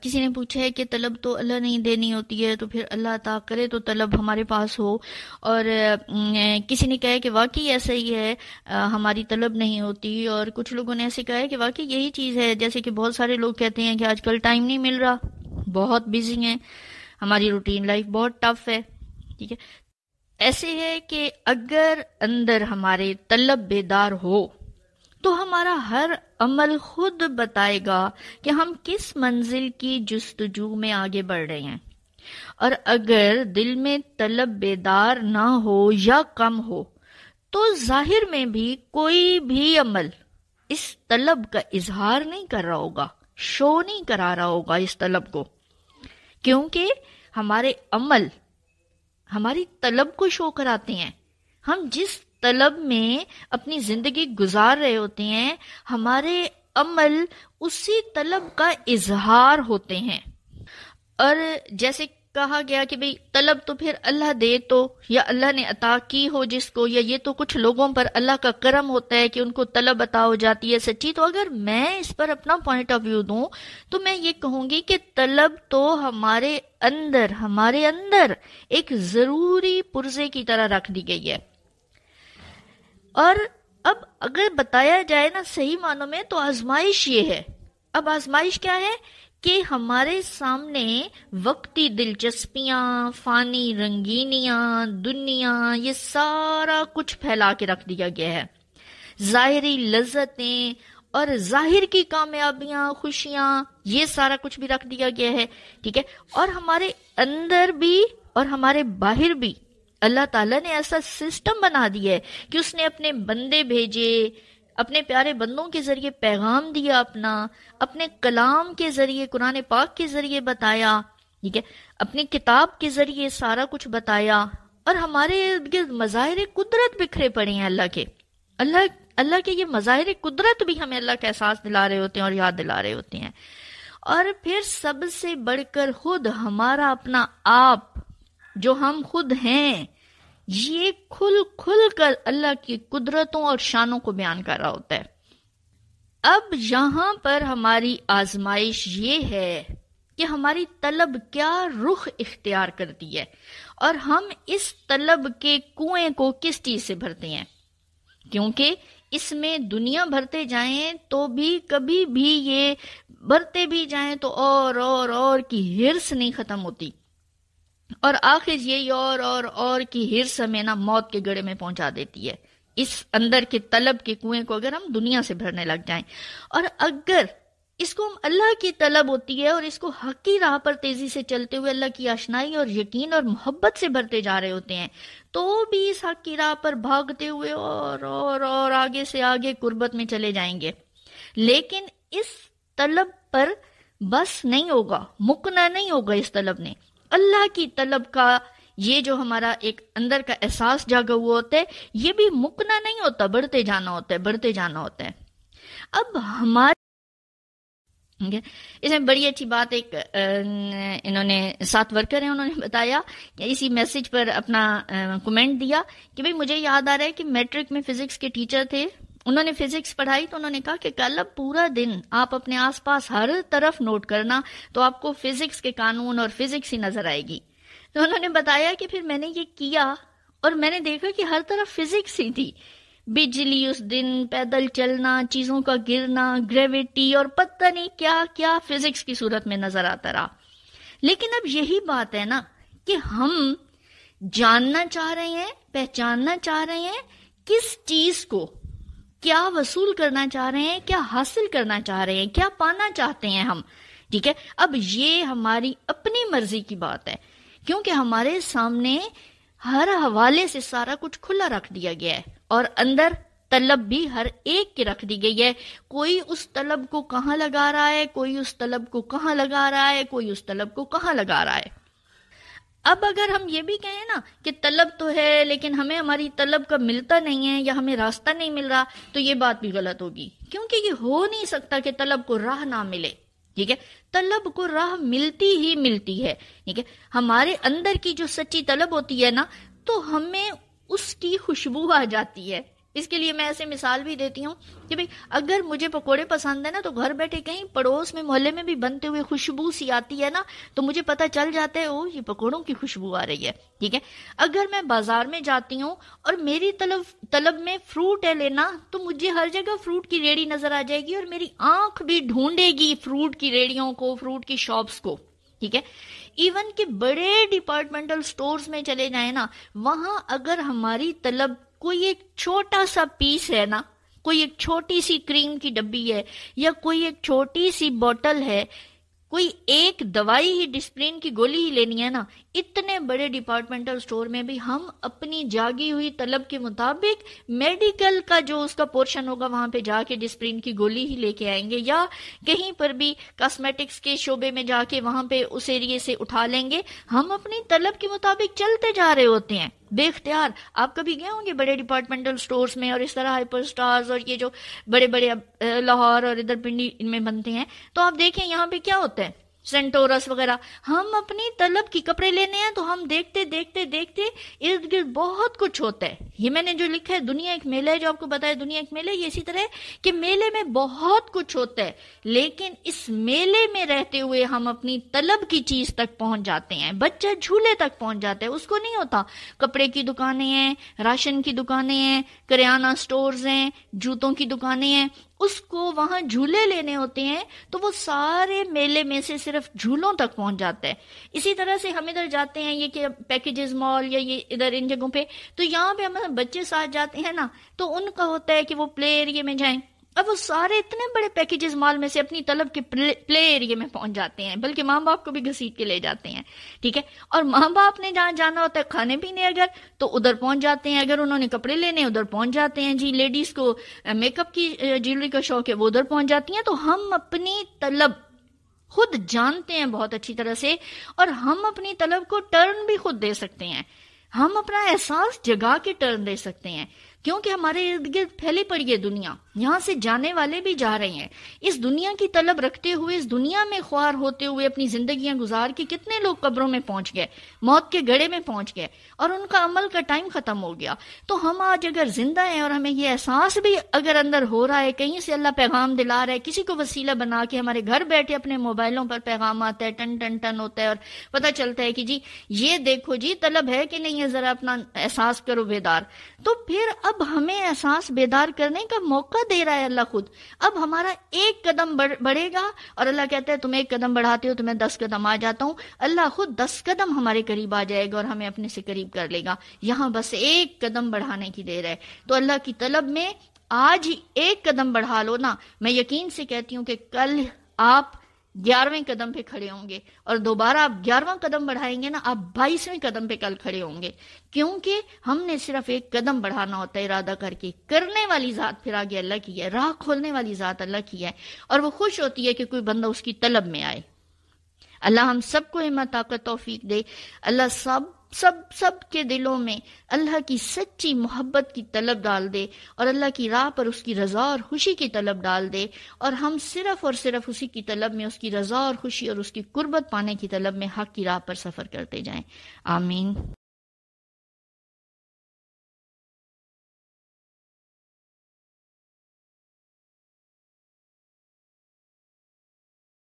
کسی نے پوچھا ہے کہ طلب تو اللہ نہیں دینی ہوتی ہے، تو پھر اللہ عطا کرے تو طلب ہمارے پاس ہو. اور کسی نے کہا ہے کہ واقعی ایسا ہی ہے، ہماری طلب نہیں ہوتی. اور کچھ لوگوں نے ایسے کہا ہے کہ واقعی یہی چیز ہے، جیسے کہ بہت سارے لوگ کہتے ہیں کہ آج کل ٹائم نہیں مل رہا، بہت بزی ہیں، ہماری روٹین لائف بہت ٹف ہے. ٹھیک ہے، ایسے ہے کہ اگر اندر ہمارے طلب بیدار ہو تو ہمارا ہر عمل خود بتائے گا کہ ہم کس منزل کی جستجو میں آگے بڑھ رہے ہیں. اور اگر دل میں طلب بیدار نہ ہو یا کم ہو تو ظاہر میں بھی کوئی بھی عمل اس طلب کا اظہار نہیں کر رہا ہوگا، شو نہیں کرا رہا ہوگا اس طلب کو، کیونکہ ہمارے عمل ہماری طلب کو شو کراتے ہیں. ہم جس طلب میں اپنی زندگی گزار رہے ہوتے ہیں، ہمارے عمل اسی طلب کا اظہار ہوتے ہیں. اور جیسے کہا گیا کہ بھئی طلب تو پھر اللہ دے تو، یا اللہ نے عطا کی ہو جس کو، یا یہ تو کچھ لوگوں پر اللہ کا کرم ہوتا ہے کہ ان کو طلب عطا ہو جاتی ہے سچی. تو اگر میں اس پر اپنا پوائنٹ آف ویو دوں تو میں یہ کہوں گی کہ طلب تو ہمارے اندر ایک ضروری پرزے کی طرح رکھ دی گئی ہے. اور اب اگر بتایا جائے نا صحیح معنوں میں تو آزمائش یہ ہے. اب آزمائش کیا ہے کہ ہمارے سامنے وقتی دلچسپیاں، فانی رنگینیاں، دنیا، یہ سارا کچھ پھیلا کے رکھ دیا گیا ہے. ظاہری لذتیں اور ظاہر کی کامیابیاں، خوشیاں، یہ سارا کچھ بھی رکھ دیا گیا ہے. ٹھیک ہے، اور ہمارے اندر بھی اور ہمارے باہر بھی اللہ تعالیٰ نے ایسا سسٹم بنا دیا ہے کہ اس نے اپنے بندے بھیجے، اپنے پیارے بندوں کے ذریعے پیغام دیا، اپنے کلام کے ذریعے، قرآن پاک کے ذریعے بتایا. ٹھیک ہے، اپنی کتاب کے ذریعے سارا کچھ بتایا. اور ہمارے ارد گرد مظاہر قدرت بکھرے پڑے ہیں اللہ کے یہ مظاہر قدرت بھی ہمیں اللہ کا احساس دلا رہے ہوتے ہیں اور یاد دلا رہے ہوتے ہیں. اور پھر سب سے بڑھ کر خود ہمارا اپنا آپ جو ہم خود ہیں، یہ کھل کھل کر اللہ کی قدرتوں اور شانوں کو بیان کر رہا ہوتا ہے. اب یہاں پر ہماری آزمائش یہ ہے کہ ہماری طلب کیا رخ اختیار کرتی ہے، اور ہم اس طلب کے کنویں کو کس چیز سے بھرتے ہیں. کیونکہ اس میں دنیا بھرتے جائیں تو بھی کبھی بھی یہ بھرتے بھی جائیں تو اور کی ہرس نہیں ختم ہوتی، اور آخر یہی اور کی ہرس ہمیں نا موت کے گڑھے میں پہنچا دیتی ہے. اس اندر کے طلب کے کنویں کو اگر ہم دنیا سے بھرنے لگ جائیں، اور اگر اس کو ہم اللہ کی طلب ہوتی ہے اور اس کو حق کی راہ پر تیزی سے چلتے ہوئے اللہ کی آشنائی اور یقین اور محبت سے بھرتے جا رہے ہوتے ہیں، تو بھی اس حق کی راہ پر بھاگتے ہوئے اور آگے سے آگے قربت میں چلے جائیں گے. لیکن اس طلب پر بس نہیں ہوگا، مکنا نہیں ہوگا اس طلب نے. اللہ کی طلب کا یہ جو ہمارا ایک اندر کا احساس جاگا ہوا ہوتا ہے، یہ بھی مکنا نہیں ہوتا، بڑھتے جانا ہوتا ہے. اب ہمارے اس میں بڑی اچھی بات ایک انہوں نے 7 ورکر ہیں، انہوں نے بتایا، اسی میسج پر اپنا کمنٹ دیا کہ بھئی مجھے یاد آ رہا ہے کہ میٹرک میں فزکس کے ٹیچر تھے، انہوں نے فزکس پڑھائی تو انہوں نے کہا کہ کل اب پورا دن آپ اپنے آس پاس ہر طرف نوٹ کرنا تو آپ کو فزکس کے قانون اور فزکس ہی نظر آئے گی. تو انہوں نے بتایا کہ پھر میں نے یہ کیا اور میں نے دیکھا کہ ہر طرف فزکس ہی تھی، بجلی اس دن، پیدل چلنا، چیزوں کا گرنا، گریویٹی اور پتہ نہیں کیا کیا فزکس کی صورت میں نظر آتا رہا. لیکن اب یہی بات ہے نا کہ ہم جاننا چاہ رہے ہیں، پہچاننا چاہ رہے ہیں کس چیز کو، کیا وصول کرنا چاہ رہے ہیں، کیا حاصل کرنا چاہ رہے ہیں، کیا پانا چاہتے ہیں ہم. ٹھیک ہے، اب یہ ہماری اپنی مرضی کی بات ہے، کیونکہ ہمارے سامنے ہر حوالے سے سارا کچھ کھلا رکھ دیا گیا ہے، اور اندر طلب بھی ہر ایک کی رکھ دی گئی ہے. کوئی اس طلب کو کہاں لگا رہا ہے، کوئی اس طلب کو کہاں لگا رہا ہے، کوئی اس طلب کو کہاں لگا رہا ہے. اب اگر ہم یہ بھی کہیں نا کہ طلب تو ہے لیکن ہمیں ہماری طلب کا ملتا نہیں ہے یا ہمیں راستہ نہیں مل رہا، تو یہ بات بھی غلط ہوگی، کیونکہ یہ ہو نہیں سکتا کہ طلب کو راہ نہ ملے. ٹھیک ہے، طلب کو راہ ملتی ہی ملتی ہے. ٹھیک ہے، ہمارے اندر کی جو سچی طلب ہوتی ہے نا، تو ہمیں اس کی خوشبو آ جاتی ہے، اس کے لیے میں ایسے مثال بھی دیتی ہوں کہ بھئی اگر مجھے پکوڑے پسند ہے نا تو گھر بیٹھے کہیں پڑوس میں محلے میں بھی بنتے ہوئے خوشبو سی آتی ہے نا تو مجھے پتہ چل جاتا ہے او یہ پکوڑوں کی خوشبو آ رہی ہے، ٹھیک ہے۔ اگر میں بازار میں جاتی ہوں اور میری طلب میں فروٹ ہے لینا تو مجھے ہر جگہ فروٹ کی ریڑھی نظر آ جائے گی اور میری آنکھ بھی ڈھونڈے گی فروٹ کی ریڑھیوں کو، فروٹ کی شاپس کو، ٹھیک ہے۔ ایون کہ بڑے ڈپارٹمنٹل سٹورز میں چلے جائیں نا، وہاں اگر ہماری طلب کوئی ایک چھوٹا سا پیس ہے نا، کوئی ایک چھوٹی سی کریم کی ڈبی ہے یا کوئی ایک چھوٹی سی بوتل ہے، کوئی ایک دوائی ہی ڈسپلین کی گولی ہی لینی ہے نا، اتنے بڑے ڈپارٹمنٹل سٹور میں بھی ہم اپنی جاگی ہوئی طلب کے مطابق میڈیکل کا جو اس کا پورشن ہوگا وہاں پہ جا کے ڈسپلین کی گولی ہی لے کے آئیں گے، یا کہیں پر بھی کاسمیٹکس کے شعبے میں جا کے وہاں پہ اس ایریے سے اٹھا لیں گے۔ ہم اپنی طلب کے مطابق چلتے جا رہے ہوتے ہیں بے اختیار۔ آپ کبھی گئے ہوں گے بڑے ڈپارٹمنٹل سٹورز میں اور اس طرح ہائپر سٹارز اور یہ جو بڑے بڑے لاہور اور ادھر پنڈی ان میں بنتے ہیں تو آپ دیکھیں یہاں پہ کیا ہوتا ہے، سینٹورس وغیرہ، ہم اپنی طلب کی کپڑے لینے ہیں تو ہم دیکھتے دیکھتے دیکھتے ارد گرد بہت کچھ ہوتا ہے۔ یہ میں نے جو لکھا ہے دنیا ایک میلہ ہے، جو آپ کو بتایا دنیا ایک میلہ ہے، یہ اسی طرح ہے کہ میلے میں بہت کچھ ہوتا ہے، لیکن اس میلے میں رہتے ہوئے ہم اپنی طلب کی چیز تک پہنچ جاتے ہیں۔ بچہ جھولے تک پہنچ جاتا ہے، اس کو نہیں ہوتا کپڑے کی دکانیں ہیں، راشن کی دکانیں ہیں، کریانہ سٹورز ہیں، جوتوں کی دکانیں ہیں، اس کو وہاں جھولے لینے ہوتے ہیں تو وہ سارے میلے میں سے صرف جھولوں تک پہنچ جاتا ہے۔ اسی طرح سے ہم ادھر جاتے ہیں یہ کہ پیکیجز مال یا یہ ادھر ان جگہوں پہ، تو یہاں پہ ہم بچے ساتھ جاتے ہیں نا تو ان کا ہوتا ہے کہ وہ پلے ایریے میں جائیں، اب وہ سارے اتنے بڑے پیکیجز مال میں سے اپنی طلب کے پلے ایریے میں پہنچ جاتے ہیں، بلکہ ماں باپ کو بھی گھسیٹ کے لے جاتے ہیں، ٹھیک ہے۔ اور ماں باپ نے جہاں جانا ہوتا ہے کھانے پینے اگر تو ادھر پہنچ جاتے ہیں، اگر انہوں نے کپڑے لینے ادھر پہنچ جاتے ہیں، جی لیڈیز کو میک اپ کی جیولری کا شوق ہے وہ ادھر پہنچ جاتی ہیں۔ تو ہم اپنی طلب خود جانتے ہیں بہت اچھی طرح سے، اور ہم اپنی طلب کو ٹرن بھی خود دے سکتے ہیں، ہم اپنا احساس جگا کے ٹرن دے سکتے ہیں، کیونکہ ہمارے ارد گرد پھیلی پڑی ہے دنیا، یہاں سے جانے والے بھی جا رہے ہیں۔ اس دنیا کی طلب رکھتے ہوئے، اس دنیا میں خوار ہوتے ہوئے اپنی زندگیاں گزار کے کتنے لوگ قبروں میں پہنچ گئے، موت کے گڑھے میں پہنچ گئے، اور ان کا عمل کا ٹائم ختم ہو گیا۔ تو ہم آج اگر زندہ ہیں اور ہمیں یہ احساس بھی اگر اندر ہو رہا ہے، کہیں سے اللہ پیغام دلا رہا ہے، کسی کو وسیلہ بنا کے ہمارے گھر بیٹھے اپنے موبائلوں پر پیغام آتا ہے، ٹن ٹن ٹن ہوتا ہے اور پتہ چلتا ہے کہ جی یہ دیکھو جی طلب ہے کہ نہیں ہے، ذرا اپنا احساس کرو بیدار، تو پھر اب ہمیں احساس بیدار کرنے کا موقع دے رہا ہے اللہ خود۔ اب ہمارا ایک قدم بڑھے گا اور اللہ کہتا ہے تم ایک قدم بڑھاتے ہو تو میں 10 قدم آ جاتا ہوں، اللہ خود 10 قدم ہمارے قریب آ جائے گا اور ہمیں اپنے سے قریب کر لے گا، یہاں بس ایک قدم بڑھانے کی دیر ہے۔ تو اللہ کی طلب میں آج ہی ایک قدم بڑھا لو نا، میں یقین سے کہتی ہوں کہ کل آپ 11ویں قدم پہ کھڑے ہوں گے، اور دوبارہ آپ 11واں قدم بڑھائیں گے نا، آپ 22ویں قدم پہ کل کھڑے ہوں گے، کیونکہ ہم نے صرف ایک قدم بڑھانا ہوتا ہے ارادہ کر کے۔ کرنے والی ذات پھر آگے اللہ کی ہے، راہ کھولنے والی ذات اللہ کی ہے، اور وہ خوش ہوتی ہے کہ کوئی بندہ اس کی طلب میں آئے۔ اللہ ہم سب کو ہمت طاقت توفیق دے، اللہ سب کے دلوں میں اللہ کی سچی محبت کی طلب ڈال دے، اور اللہ کی راہ پر اس کی رضا اور خوشی کی طلب ڈال دے، اور ہم صرف اور صرف اسی کی طلب میں، اس کی رضا اور خوشی اور اس کی قربت پانے کی طلب میں حق کی راہ پر سفر کرتے جائیں۔ آمین۔